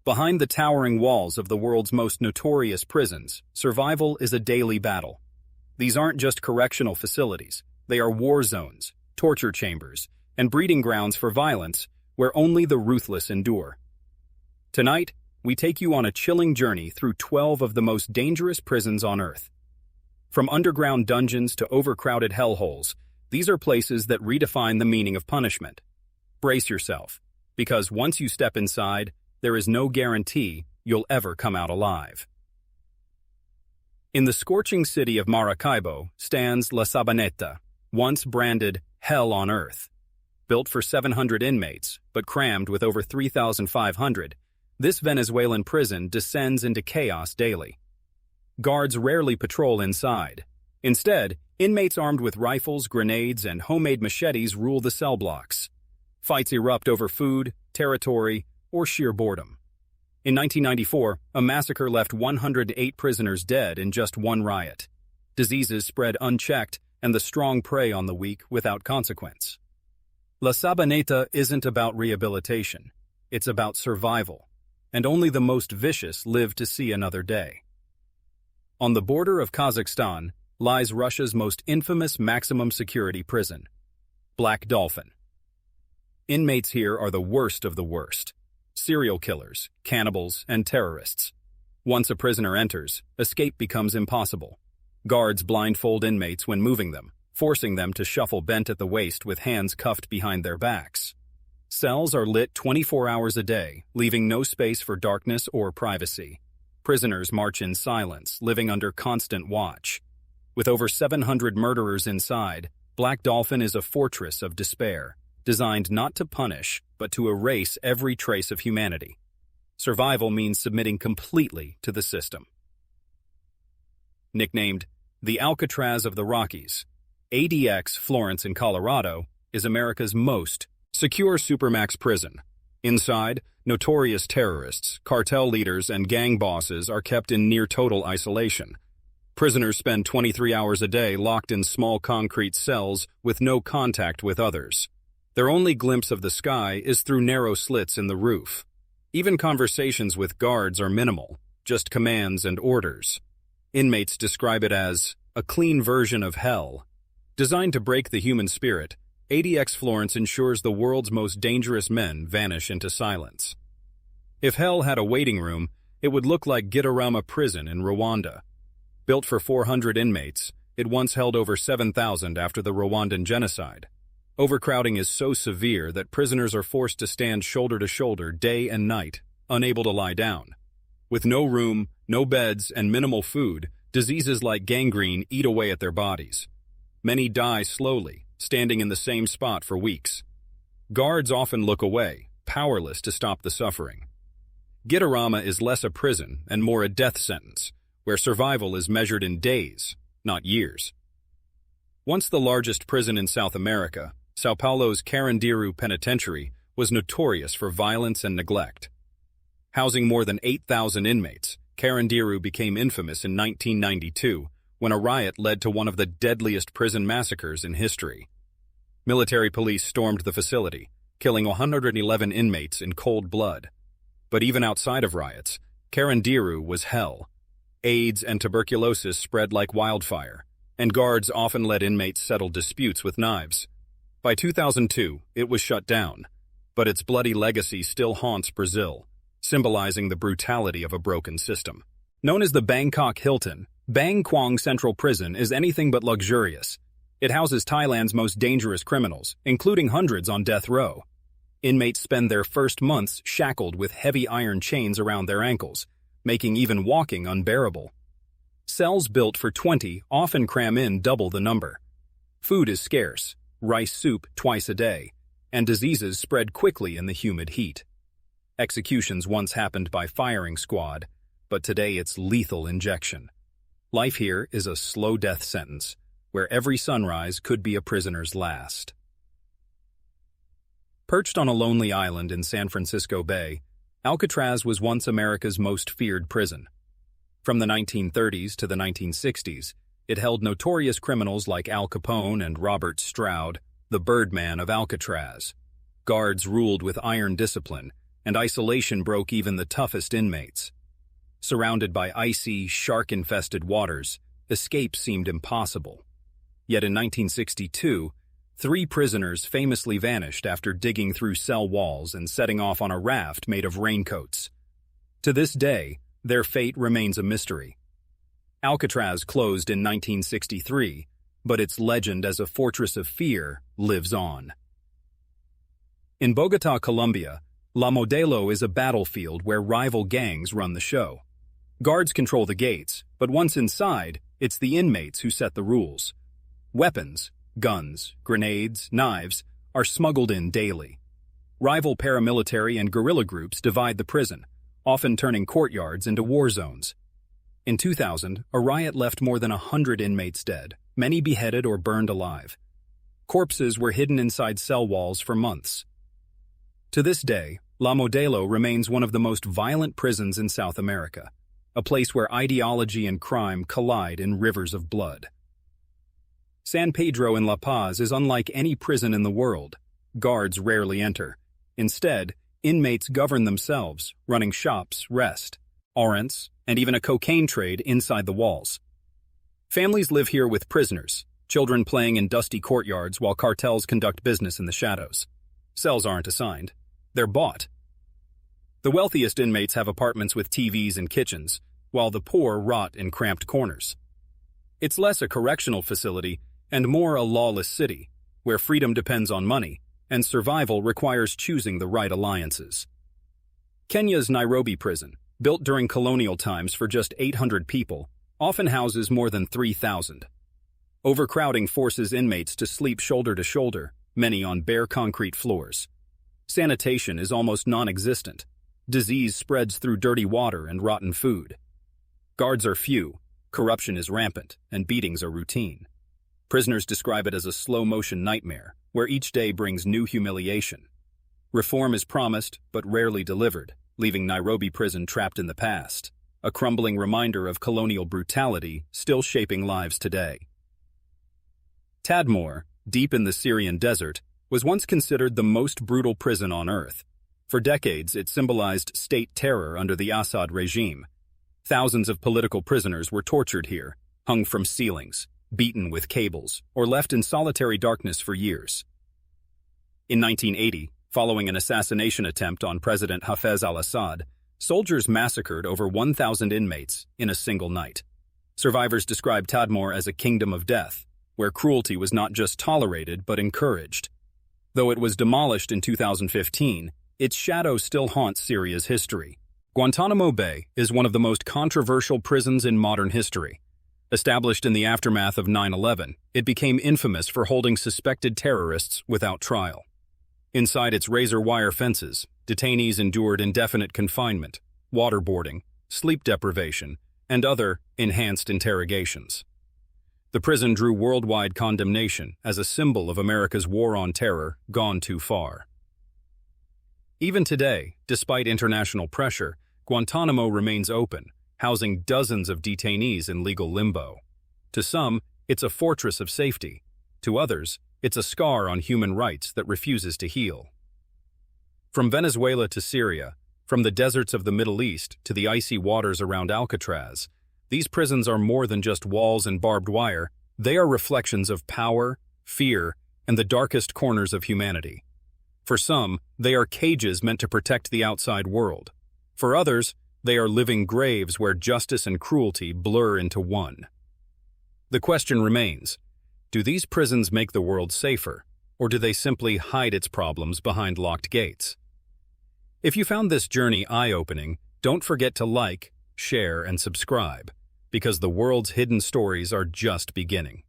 Behind the towering walls of the world's most notorious prisons, survival is a daily battle. These aren't just correctional facilities. They are war zones, torture chambers, and breeding grounds for violence where only the ruthless endure. Tonight, we take you on a chilling journey through 12 of the most dangerous prisons on Earth. From underground dungeons to overcrowded hellholes, these are places that redefine the meaning of punishment. Brace yourself, because once you step inside, there is no guarantee you'll ever come out alive. In the scorching city of Maracaibo stands La Sabaneta, once branded Hell on Earth. Built for 700 inmates, but crammed with over 3,500, this Venezuelan prison descends into chaos daily. Guards rarely patrol inside. Instead, inmates armed with rifles, grenades, and homemade machetes rule the cell blocks. Fights erupt over food, territory, or sheer boredom. In 1994, a massacre left 108 prisoners dead in just one riot. Diseases spread unchecked, and the strong prey on the weak without consequence. La Sabaneta isn't about rehabilitation. It's about survival, and only the most vicious live to see another day. On the border of Kazakhstan lies Russia's most infamous maximum security prison, Black Dolphin. Inmates here are the worst of the worst. Serial killers, cannibals, and terrorists. Once a prisoner enters, escape becomes impossible. Guards blindfold inmates when moving them, forcing them to shuffle bent at the waist with hands cuffed behind their backs. Cells are lit 24 hours a day, leaving no space for darkness or privacy. Prisoners march in silence, living under constant watch. With over 700 murderers inside, Black Dolphin is a fortress of despair, designed not to punish, but to erase every trace of humanity. Survival means submitting completely to the system. Nicknamed the Alcatraz of the Rockies, ADX Florence in Colorado is America's most secure supermax prison. Inside, notorious terrorists, cartel leaders, and gang bosses are kept in near-total isolation. Prisoners spend 23 hours a day locked in small concrete cells with no contact with others. Their only glimpse of the sky is through narrow slits in the roof. Even conversations with guards are minimal, just commands and orders. Inmates describe it as a clean version of hell. Designed to break the human spirit, ADX Florence ensures the world's most dangerous men vanish into silence. If hell had a waiting room, it would look like Gitarama prison in Rwanda. Built for 400 inmates, it once held over 7,000 after the Rwandan genocide. Overcrowding is so severe that prisoners are forced to stand shoulder to shoulder day and night, unable to lie down. With no room, no beds, and minimal food, diseases like gangrene eat away at their bodies. Many die slowly, standing in the same spot for weeks. Guards often look away, powerless to stop the suffering. Gitarama is less a prison and more a death sentence, where survival is measured in days, not years. Once the largest prison in South America, Sao Paulo's Carandiru Penitentiary was notorious for violence and neglect. Housing more than 8,000 inmates, Carandiru became infamous in 1992 when a riot led to one of the deadliest prison massacres in history. Military police stormed the facility, killing 111 inmates in cold blood. But even outside of riots, Carandiru was hell. AIDS and tuberculosis spread like wildfire, and guards often let inmates settle disputes with knives. By 2002, it was shut down, but its bloody legacy still haunts Brazil, symbolizing the brutality of a broken system. Known as the Bangkok Hilton, Bang Kwang Central Prison is anything but luxurious. It houses Thailand's most dangerous criminals, including hundreds on death row. Inmates spend their first months shackled with heavy iron chains around their ankles, making even walking unbearable. Cells built for 20 often cram in double the number. Food is scarce, rice soup twice a day, and diseases spread quickly in the humid heat. Executions once happened by firing squad, but today it's lethal injection. Life here is a slow death sentence, where every sunrise could be a prisoner's last. Perched on a lonely island in San Francisco Bay, Alcatraz was once America's most feared prison. From the 1930s to the 1960s, it held notorious criminals like Al Capone and Robert Stroud, the Birdman of Alcatraz. Guards ruled with iron discipline, and isolation broke even the toughest inmates. Surrounded by icy, shark-infested waters, escape seemed impossible. Yet in 1962, 3 prisoners famously vanished after digging through cell walls and setting off on a raft made of raincoats. To this day, their fate remains a mystery. Alcatraz closed in 1963, but its legend as a fortress of fear lives on. In Bogotá, Colombia, La Modelo is a battlefield where rival gangs run the show. Guards control the gates, but once inside, it's the inmates who set the rules. Weapons, guns, grenades, knives, are smuggled in daily. Rival paramilitary and guerrilla groups divide the prison, often turning courtyards into war zones. In 2000, a riot left more than 100 inmates dead, many beheaded or burned alive. Corpses were hidden inside cell walls for months. To this day, La Modelo remains one of the most violent prisons in South America, a place where ideology and crime collide in rivers of blood. San Pedro in La Paz is unlike any prison in the world. Guards rarely enter. Instead, inmates govern themselves, running shops, restaurants, and even a cocaine trade inside the walls. Families live here with prisoners, children playing in dusty courtyards while cartels conduct business in the shadows. Cells aren't assigned. They're bought. The wealthiest inmates have apartments with TVs and kitchens, while the poor rot in cramped corners. It's less a correctional facility and more a lawless city, where freedom depends on money, and survival requires choosing the right alliances. Kenya's Nairobi prison, built during colonial times for just 800 people, often houses more than 3,000. Overcrowding forces inmates to sleep shoulder to shoulder, many on bare concrete floors. Sanitation is almost non-existent. Disease spreads through dirty water and rotten food. Guards are few, corruption is rampant, and beatings are routine. Prisoners describe it as a slow-motion nightmare, where each day brings new humiliation. Reform is promised, but rarely delivered, leaving Nairobi prison trapped in the past, a crumbling reminder of colonial brutality still shaping lives today. Tadmor, deep in the Syrian desert, was once considered the most brutal prison on earth. For decades, it symbolized state terror under the Assad regime. Thousands of political prisoners were tortured here, hung from ceilings, beaten with cables, or left in solitary darkness for years. In 1980, following an assassination attempt on President Hafez al-Assad, soldiers massacred over 1,000 inmates in a single night. Survivors described Tadmor as a kingdom of death, where cruelty was not just tolerated but encouraged. Though it was demolished in 2015, its shadow still haunts Syria's history. Guantanamo Bay is one of the most controversial prisons in modern history. Established in the aftermath of 9/11, it became infamous for holding suspected terrorists without trial. Inside its razor-wire fences, detainees endured indefinite confinement, waterboarding, sleep deprivation, and other enhanced interrogations. The prison drew worldwide condemnation as a symbol of America's war on terror gone too far. Even today, despite international pressure, Guantanamo remains open, housing dozens of detainees in legal limbo. To some, it's a fortress of safety. To others, it's a scar on human rights that refuses to heal. From Venezuela to Syria, from the deserts of the Middle East to the icy waters around Alcatraz, these prisons are more than just walls and barbed wire. They are reflections of power, fear, and the darkest corners of humanity. For some, they are cages meant to protect the outside world. For others, they are living graves where justice and cruelty blur into one. The question remains, do these prisons make the world safer, or do they simply hide its problems behind locked gates? If you found this journey eye-opening, don't forget to like, share, and subscribe, because the world's hidden stories are just beginning.